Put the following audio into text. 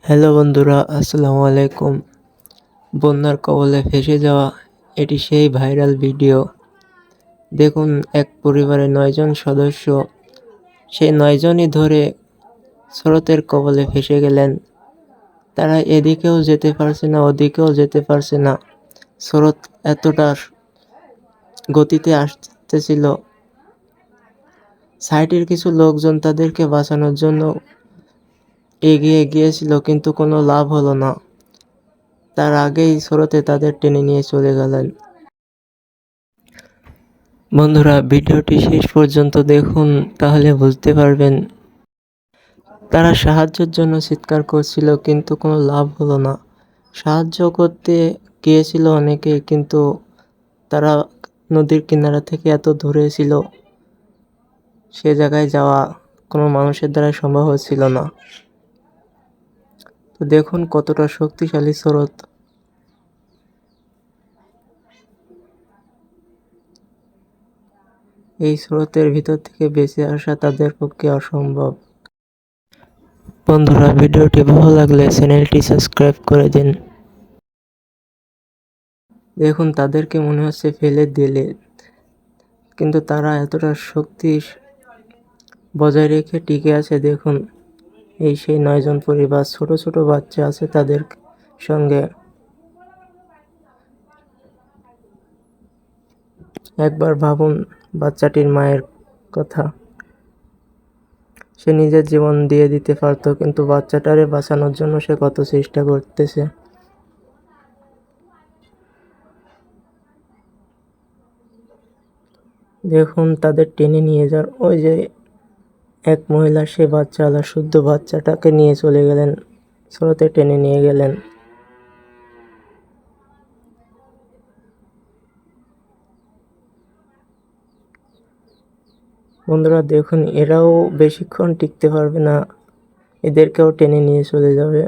Hello বন্ধুরা, আসসালামু আলাইকুম। বন্যার কবলে ফেঁসে যাওয়া এটি সেই ভাইরাল ভিডিও। দেখুন, এক পরিবারের ৯ জন সদস্য, সেই ৯ জনই ধরে স্রোতের কবলে ফেঁসে গেলেন। তারা এদিকেও যেতে পারছে না, ওদিকেও যেতে পারছে না। স্রোত এতটা গতিতে আসতেছিল। সাইটের কিছু লোকজন তাদেরকে বাঁচানোর জন্য এগিয়ে গিয়েছিল, কিন্তু কোনো লাভ হলো না। তার আগেই স্রোতে তাদের টেনে নিয়ে চলে গেলেন। বন্ধুরা, ভিডিওটি শেষ পর্যন্ত দেখুন, তাহলে বুঝতে পারবেন। তারা সাহায্যের জন্য চিৎকার করছিল, কিন্তু কোনো লাভ হলো না। সাহায্য করতে গিয়েছিল অনেকে, কিন্তু তারা নদীর কিনারা থেকে এত দূরে ছিল, সে জায়গায় যাওয়া কোনো মানুষের দ্বারা সম্ভব হচ্ছিল না। তো দেখুন কতটা শক্তিশালী স্রোত। এই স্রোতের ভিতর থেকে বেঁচে আসা তাদের পক্ষে অসম্ভব। বন্ধুরা, ভিডিওটি ভালো লাগলে চ্যানেলটি সাবস্ক্রাইব করে দিন। দেখুন, তাদেরকে মনে হচ্ছে ফেলে দিলে, কিন্তু তারা এতটা শক্তি বজায় রেখে টিকে আছে। দেখুন, এই সেই ৯ জন পরিবার, ছোট ছোট বাচ্চা আছে তাদের সঙ্গে। একবার ভাবুন বাচ্চাটির মায়ের কথা। সে নিজের জীবন দিয়ে দিতে পারত, কিন্তু বাচ্চাটারে বাঁচানোর জন্য সে কত চেষ্টা করতেছে। দেখুন, তাদের টেনে নিয়ে যাওয়ার ওই যে এক মহিলা, সে বাচ্চাওয়ালা শুদ্ধ বাচ্চাটাকে নিয়ে চলে গেলেন, স্রোতে টেনে নিয়ে গেলেন। বন্ধুরা দেখুন, এরাও বেশিক্ষণ টিকতে পারবে না, এদেরকেও টেনে নিয়ে চলে যাবে।